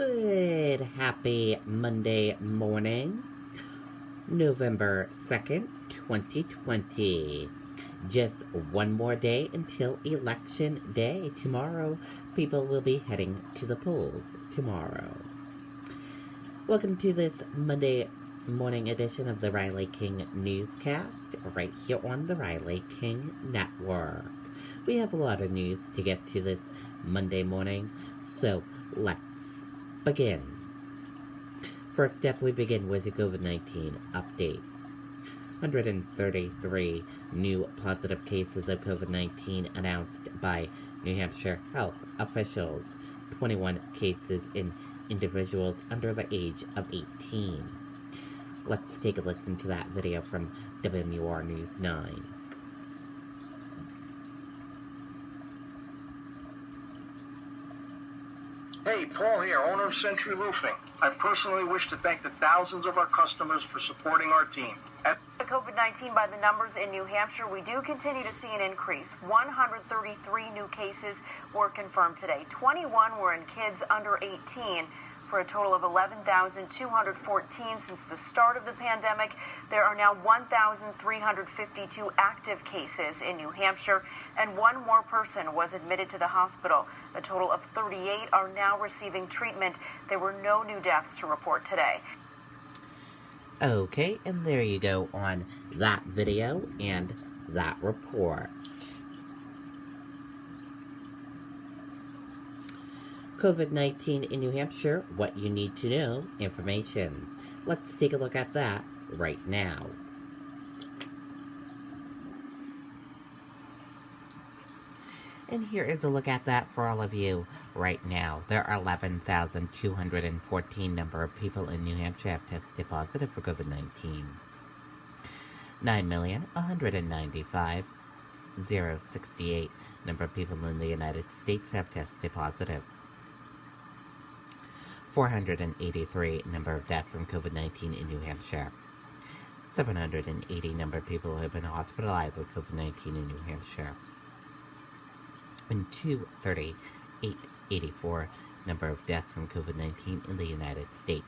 Good, happy Monday morning, November 2nd, 2020. Just one more day until Election Day. Tomorrow, people will be heading to the polls tomorrow. Welcome to this Monday morning edition of the Riley King Newscast, right here on the Riley King Network. We have a lot of news to get to this Monday morning, so let's begin. First up, we begin with the COVID-19 updates. 133 new positive cases of COVID-19 announced by New Hampshire health officials. 21 cases in individuals under the age of 18. Let's take a listen to that video from WMUR News 9. Hey, Paul here, owner of Century Roofing. I personally wish to thank the thousands of our customers for supporting our team. COVID-19 by the numbers in New Hampshire, we do continue to see an increase. 133 new cases were confirmed today. 21 were in kids under 18. For a total of 11,214 since the start of the pandemic. There are now 1,352 active cases in New Hampshire, and one more person was admitted to the hospital. A total of 38 are now receiving treatment. There were no new deaths to report today. Okay, and there you go on that video and that report. COVID-19 in New Hampshire, what you need to know, information. Let's take a look at that right now. And here is a look at that for all of you right now. There are 11,214 number of people in New Hampshire have tested positive for COVID-19. 9,195,068 number of people in the United States have tested positive. 483 number of deaths from COVID-19 in New Hampshire. 780 number of people who have been hospitalized with COVID-19 in New Hampshire. And 238,84 number of deaths from COVID-19 in the United States.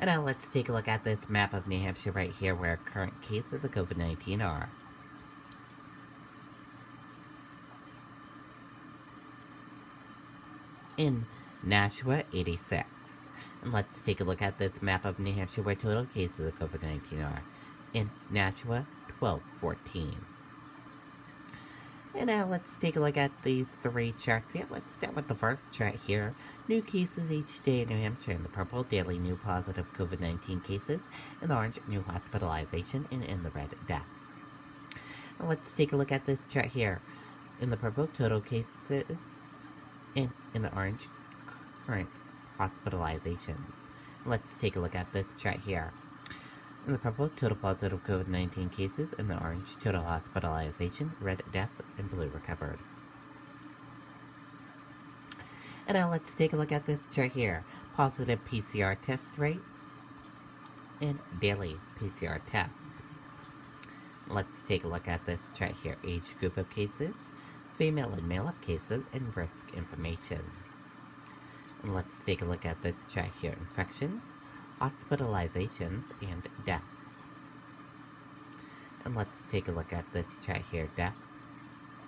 And now let's take a look at this map of New Hampshire right here where current cases of COVID-19 are. In Nashua, 86. And let's take a look at this map of New Hampshire where total cases of COVID-19 are. In Nashua, 1214. And now let's take a look at the three charts here. Let's start with the first chart here. New cases each day in New Hampshire. In the purple, daily new positive COVID-19 cases. In the orange, new hospitalization. And in the red, deaths. Now let's take a look at this chart here. In the purple, total cases. And in the orange, current hospitalizations. Let's take a look at this chart here. In the purple, total positive COVID-19 cases. In the orange, total hospitalization, red, deaths, and blue, recovered. And now let's take a look at this chart here. Positive PCR test rate and daily PCR test. Let's take a look at this chart here. Age group of cases, female and male of cases, and risk information. And let's take a look at this chart here. Infections, hospitalizations, and deaths. And let's take a look at this chart here. Deaths,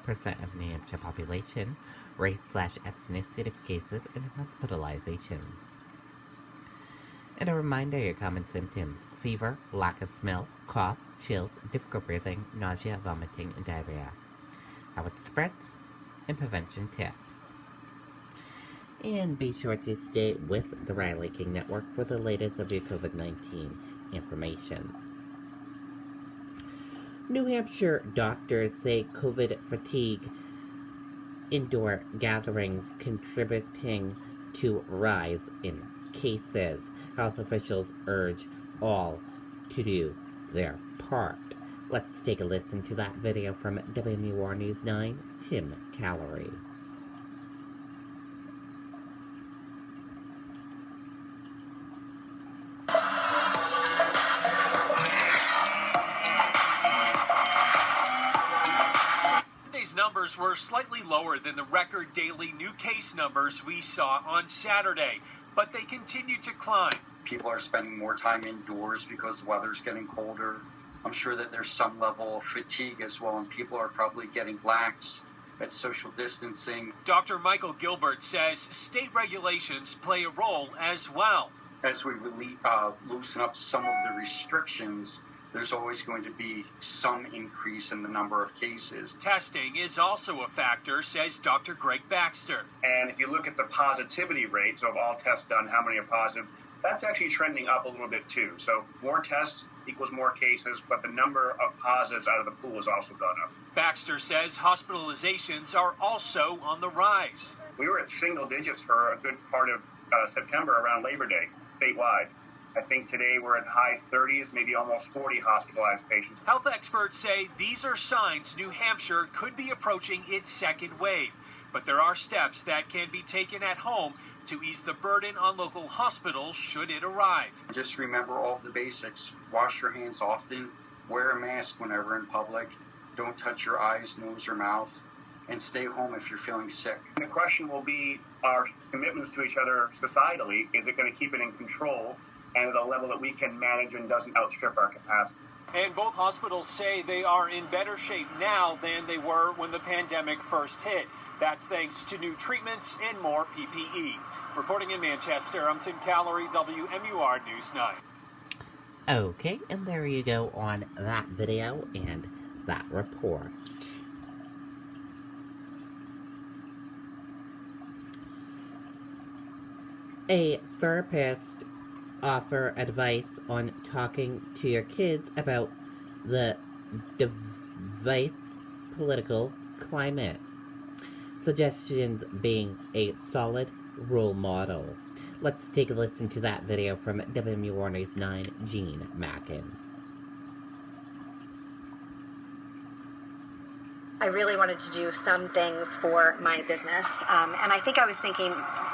percent of New Hampshire population, race/ethnicity of cases, and hospitalizations. And a reminder, your common symptoms: fever, lack of smell, cough, chills, difficult breathing, nausea, vomiting, and diarrhea. How it spreads, and prevention tips. And be sure to stay with the Riley King Network for the latest of your COVID-19 information. New Hampshire doctors say COVID fatigue, indoor gatherings contributing to rise in cases. Health officials urge all to do their part. Let's take a listen to that video from WMUR News 9, Tim Callery. numbers were slightly lower than the record daily new case numbers we saw on Saturday, but they continue to climb. People are spending more time indoors because the weather's getting colder. I'm sure that there's some level of fatigue as well, and people are probably getting lax at social distancing. Dr. Michael Gilbert says state regulations play a role as well. As we loosen up some of the restrictions, there's always going to be some increase in the number of cases. Testing is also a factor, says Dr. Greg Baxter. And if you look at the positivity rate, so of all tests done, how many are positive, that's actually trending up a little bit too. So more tests equals more cases, but the number of positives out of the pool has also gone up. Baxter says hospitalizations are also on the rise. We were at single digits for a good part of September around Labor Day, statewide. I think today we're at high 30s, maybe almost 40 hospitalized patients. Health experts say these are signs New Hampshire could be approaching its second wave. But there are steps that can be taken at home to ease the burden on local hospitals should it arrive. Just remember all of the basics. Wash your hands often. Wear a mask whenever in public. Don't touch your eyes, nose, or mouth. And stay home if you're feeling sick. The question will be our commitments to each other societally. Is it going to keep it in control and at a level that we can manage and doesn't outstrip our capacity? And both hospitals say they are in better shape now than they were when the pandemic first hit. That's thanks to new treatments and more PPE. Reporting in Manchester, I'm Tim Callery, WMUR News 9. Okay, and there you go on that video and that report. A therapist offer advice on talking to your kids about the device political climate. Suggestions being a solid role model. Let's take a listen to that video from WMUR News 9, Gene Mackin. I really wanted to do some things for my business, and I think I was thinking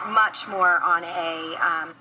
much more on a...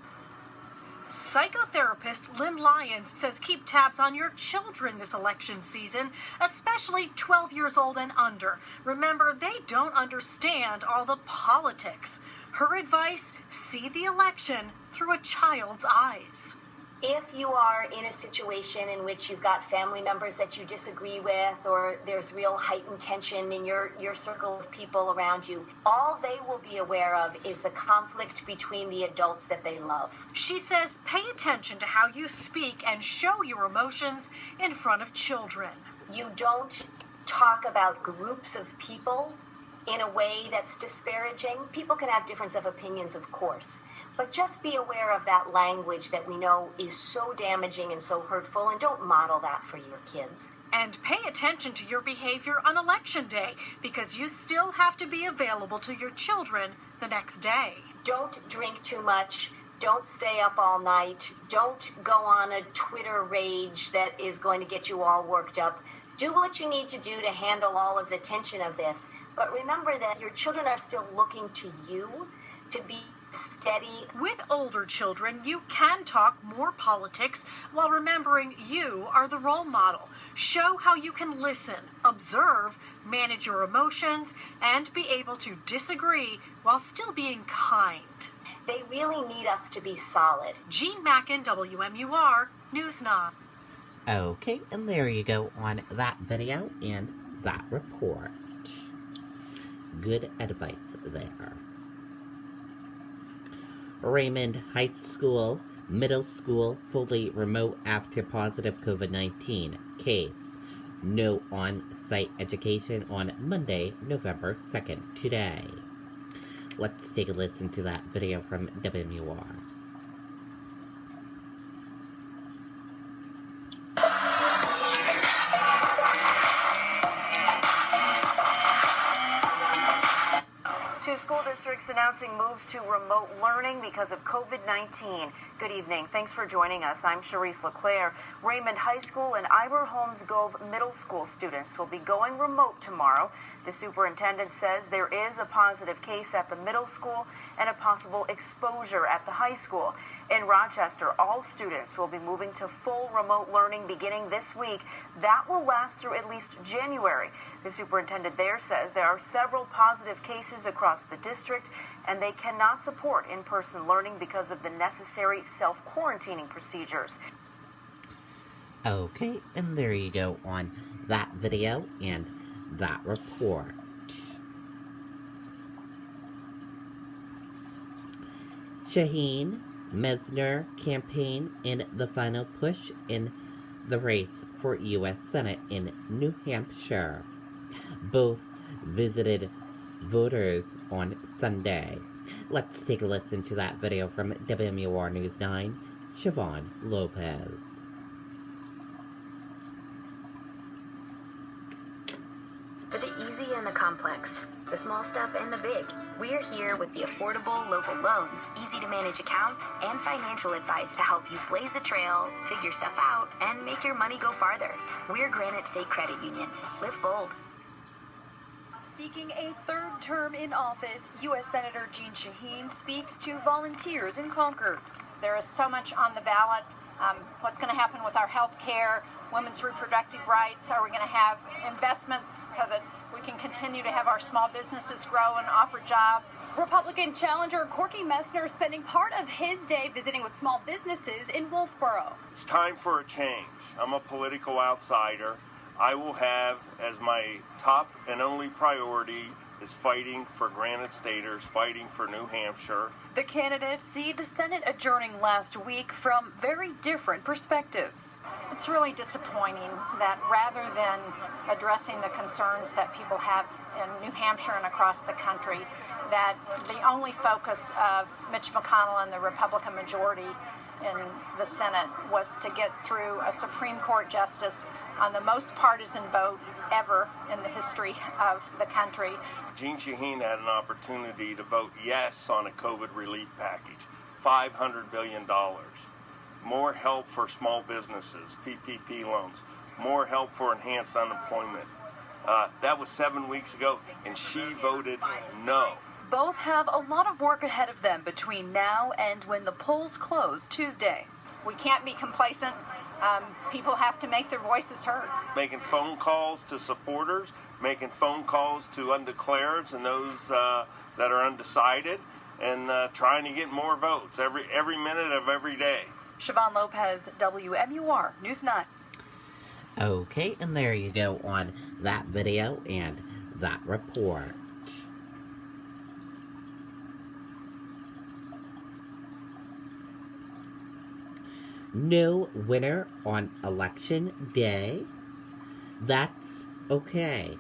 Psychotherapist Lynn Lyons says keep tabs on your children this election season, especially 12 years old and under. Remember, they don't understand all the politics. Her advice, see the election through a child's eyes. If you are in a situation in which you've got family members that you disagree with, or there's real heightened tension in your circle of people around you, all they will be aware of is the conflict between the adults that they love. She says pay attention to how you speak and show your emotions in front of children. You don't talk about groups of people in a way that's disparaging. People can have difference of opinions, of course. But just be aware of that language that we know is so damaging and so hurtful, and don't model that for your kids. And pay attention to your behavior on Election Day, because you still have to be available to your children the next day. Don't drink too much. Don't stay up all night. Don't go on a Twitter rage that is going to get you all worked up. Do what you need to do to handle all of the tension of this. But remember that your children are still looking to you to be steady. With older children, you can talk more politics while remembering you are the role model. Show how you can listen, observe, manage your emotions, and be able to disagree while still being kind. They really need us to be solid. Gene Mackin, WMUR, News 9. Okay, and there you go on that video and that report. Good advice there. Raymond High School, Middle School, fully remote after positive COVID-19 case. No on-site education on Monday, November 2nd, today. Let's take a listen to that video from WMUR. Two school districts announcing moves to remote learning because of COVID-19. Good evening. Thanks for joining us. I'm Charisse LeClaire. Raymond High School and Ivor Holmes Gove Middle School students will be going remote tomorrow. The superintendent says there is a positive case at the middle school and a possible exposure at the high school. In Rochester, all students will be moving to full remote learning beginning this week. That will last through at least January. The superintendent there says there are several positive cases across the district, and they cannot support in-person learning because of the necessary self-quarantining procedures. Okay, and there you go on that video and that report. Shaheen Mesner campaign in the final push in the race for U.S. Senate in New Hampshire. Both visited voters on Sunday. Let's take a listen to that video from WMUR News 9, Siobhan Lopez. For the easy and the complex, the small stuff and the big, we're here with the affordable local loans, easy to manage accounts, and financial advice to help you blaze a trail, figure stuff out, and make your money go farther. We're Granite State Credit Union. Live bold. Seeking a third term in office, U.S. Senator Jeanne Shaheen speaks to volunteers in Concord. There is so much on the ballot. What's going to happen with our health care, women's reproductive rights? Are we going to have investments so that we can continue to have our small businesses grow and offer jobs? Republican challenger Corky Messner spending part of his day visiting with small businesses in Wolfboro. It's time for a change. I'm a political outsider. I will have as my top and only priority is fighting for Granite Staters, fighting for New Hampshire. The candidates see the Senate adjourning last week from very different perspectives. It's really disappointing that rather than addressing the concerns that people have in New Hampshire and across the country, that the only focus of Mitch McConnell and the Republican majority in the Senate was to get through a Supreme Court justice on the most partisan vote ever in the history of the country. Jeanne Shaheen had an opportunity to vote yes on a COVID relief package, $500 billion, more help for small businesses, PPP loans, more help for enhanced unemployment. That was 7 weeks ago, and she voted no. Both have a lot of work ahead of them between now and when the polls close Tuesday. We can't be complacent. People have to make their voices heard. Making phone calls to supporters, making phone calls to undeclareds and those that are undecided, and trying to get more votes every minute of every day. Siobhan Lopez, WMUR News 9. Okay, and there you go on that video and that report. No winner on election day? That's okay.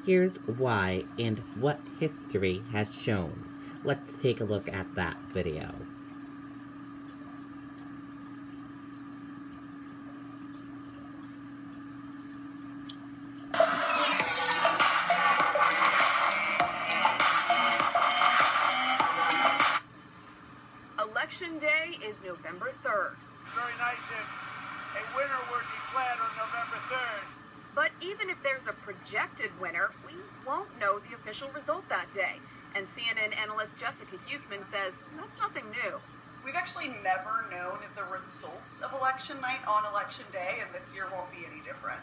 Here's why and what history has shown. Let's take a look at that video. Election Day is November 3rd. Very nice if a winner were declared on November 3rd. But even if there's a projected winner, we won't know the official result that day. And CNN analyst Jessica Huseman says that's nothing new. We've actually never known the results of election night on election day, and this year won't be any different.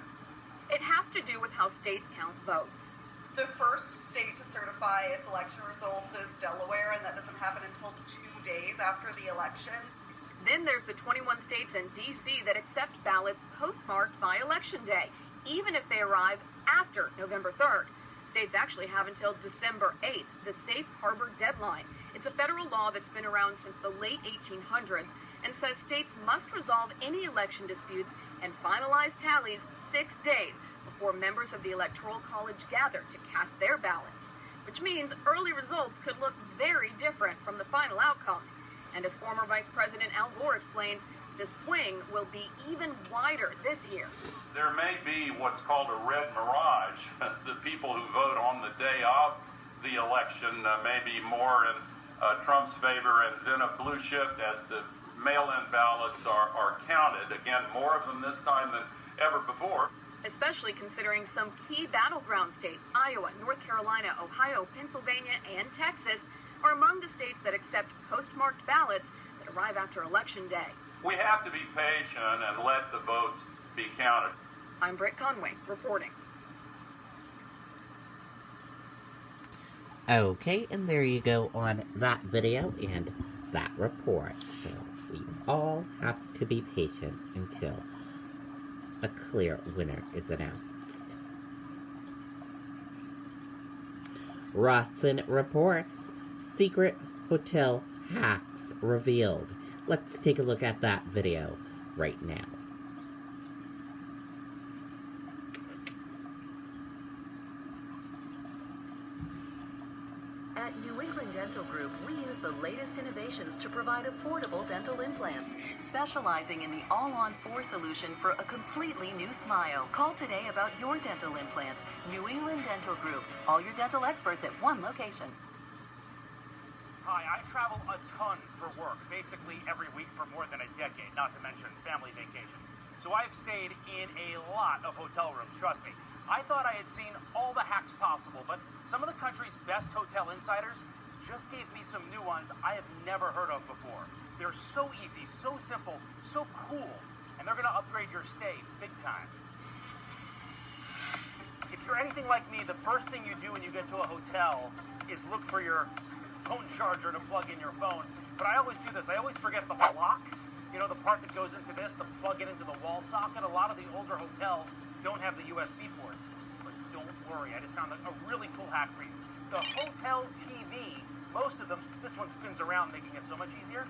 It has to do with how states count votes. The first state to certify its election results is Delaware, and that doesn't happen until 2 days after the election. Then there's the 21 states and D.C. that accept ballots postmarked by Election Day, even if they arrive after November 3rd. States actually have until December 8th, the safe harbor deadline. It's a federal law that's been around since the late 1800s and says states must resolve any election disputes and finalize tallies 6 days before members of the Electoral College gather to cast their ballots, which means early results could look very different from the final outcome. And as former Vice President Al Gore explains, the swing will be even wider this year. There may be what's called a red mirage, the people who vote on the day of the election, maybe more in Trump's favor, and then a blue shift as the mail-in ballots are counted. Again, more of them this time than ever before. Especially considering some key battleground states, Iowa, North Carolina, Ohio, Pennsylvania, and Texas, are among the states that accept postmarked ballots that arrive after Election Day. We have to be patient and let the votes be counted. I'm Britt Conway, reporting. Okay, and there you go on that video and that report. So we all have to be patient until a clear winner is announced. Rawson reports secret hotel hacks revealed. Let's take a look at that video right now. At New England Dental Group, we use the latest innovations to provide affordable dental implants, specializing in the all-on-4 solution for a completely new smile. Call today about your dental implants. New England Dental Group, all your dental experts at one location. Hi, I travel a ton for work, basically every week for more than a decade, not to mention family vacations. So I've stayed in a lot of hotel rooms, trust me. I thought I had seen all the hacks possible, but some of the country's best hotel insiders just gave me some new ones I have never heard of before. They're so easy, so simple, so cool, and they're going to upgrade your stay big time. If you're anything like me, the first thing you do when you get to a hotel is look for your phone charger to plug in your phone. But I always do this. I always forget the block. You know, the part that goes into this, to plug it into the wall socket. A lot of the older hotels don't have the USB ports. But don't worry, I just found a really cool hack for you. The hotel TV, most of them, this one spins around, making it so much easier.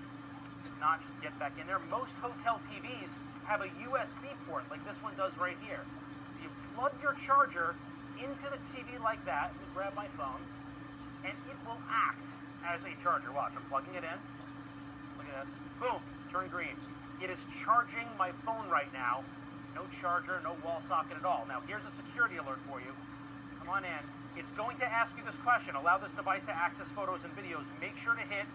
If not, just get back in there. Most hotel TVs have a USB port, like this one does right here. So you plug your charger into the TV like that. Let me grab my phone. And it will act as a charger. Watch, I'm plugging it in. Look at this. Boom, turn green. It is charging my phone right now. No charger, no wall socket at all. Now, here's a security alert for you. Come on in. It's going to ask you this question. Allow this device to access photos and videos. Make sure to hit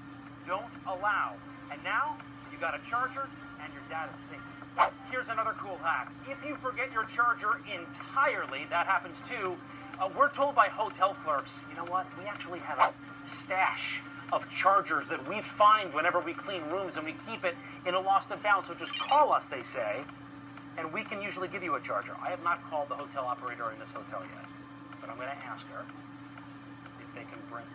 don't allow. And now, you got a charger and your data's safe. Here's another cool hack. If you forget your charger entirely, that happens too, we're told by hotel clerks, you know what, we actually have a stash of chargers that we find whenever we clean rooms, and we keep it in a lost and found, so just call us, they say, and we can usually give you a charger. I have not called the hotel operator in this hotel yet, but I'm going to ask her if they can bring.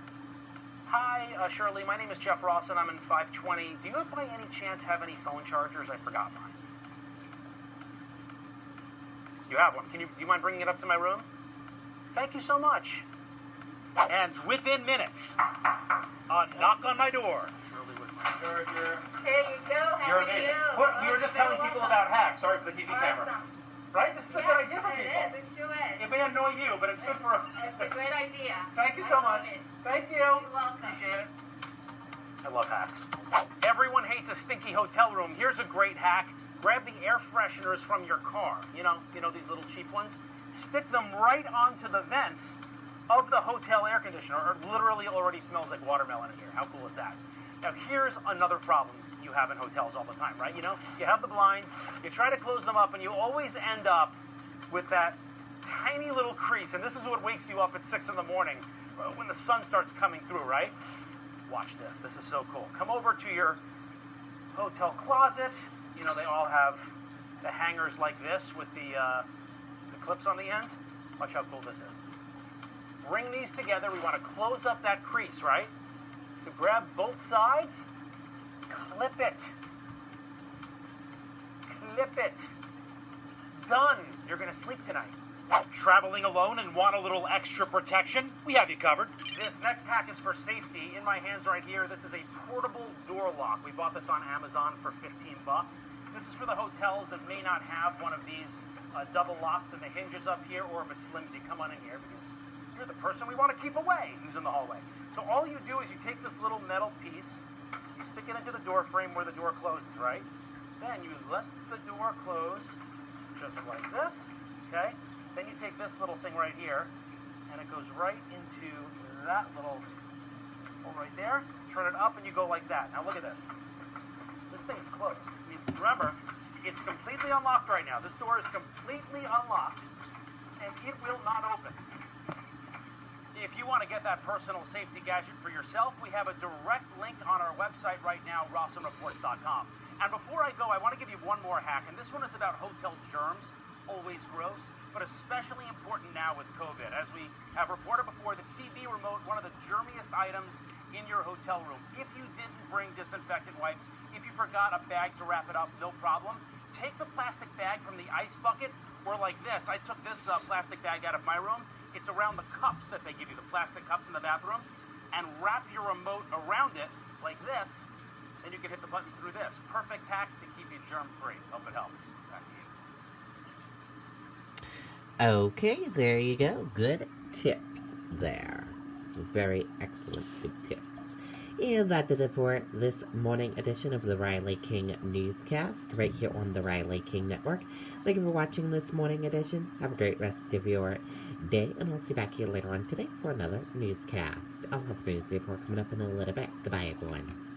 Hi, Shirley, my name is Jeff Ross, and I'm in 520. Do you by any chance have any phone chargers? I forgot mine. You have one. Do you mind bringing it up to my room? Thank you so much. And within minutes, a knock on my door. There you go. You're amazing. We were just telling people about hacks. Sorry for the TV camera. Right? This is a good idea for people. It is. It sure is. It may annoy you, but it's good for. It's a great idea. Thank you so much. Thank you. You're welcome. Appreciate it. I love hacks. Everyone hates a stinky hotel room. Here's a great hack. Grab the air fresheners from your car. You know these little cheap ones. Stick them right onto the vents of the hotel air conditioner. It literally already smells like watermelon in here. How cool is that? Now, here's another problem you have in hotels all the time, right? You know, you have the blinds, you try to close them up, and you always end up with that tiny little crease. And this is what wakes you up at 6 in the morning when the sun starts coming through, right? Watch this. This is so cool. Come over to your hotel closet. You know, they all have the hangers like this with the clips on the end. Watch how cool this is. Bring these together. We want to close up that crease, right? So grab both sides, clip it. Clip it. Done. You're going to sleep tonight. Traveling alone and want a little extra protection? We have you covered. This next hack is for safety. In my hands right here, this is a portable door lock. We bought this on Amazon for $15. This is for the hotels that may not have one of these double locks and the hinges up here, or if it's flimsy, come on in here because you're the person we want to keep away who's in the hallway. So all you do is you take this little metal piece, you stick it into the door frame where the door closes, right? Then you let the door close just like this, okay? Then you take this little thing right here, and it goes right into that little hole right there. Turn it up and you go like that. Now look at this. This thing's closed. I mean, remember, it's completely unlocked right now. This door is completely unlocked and it will not open. If you want to get that personal safety gadget for yourself, we have a direct link on our website right now, RossenReports.com. And before I go, I want to give you one more hack, and this one is about hotel germs. Always gross, but especially important now with COVID. As we have reported before, the TV remote, one of the germiest items in your hotel room. If you didn't bring disinfectant wipes, if you forgot a bag to wrap it up, no problem. Take the plastic bag from the ice bucket, or like this. I took this plastic bag out of my room. It's around the cups that they give you, the plastic cups in the bathroom, and wrap your remote around it like this, then you can hit the button through this. Perfect hack to keep you germ-free. Hope it helps. Back to you. Okay, there you go. Good tips there. Very excellent good tips. And that did it for this morning edition of the Riley King Newscast, right here on the Riley King Network. Thank you for watching this morning edition. Have a great rest of your day, and I'll see you back here later on today for another newscast. I'll have news report coming up in a little bit. Goodbye, everyone.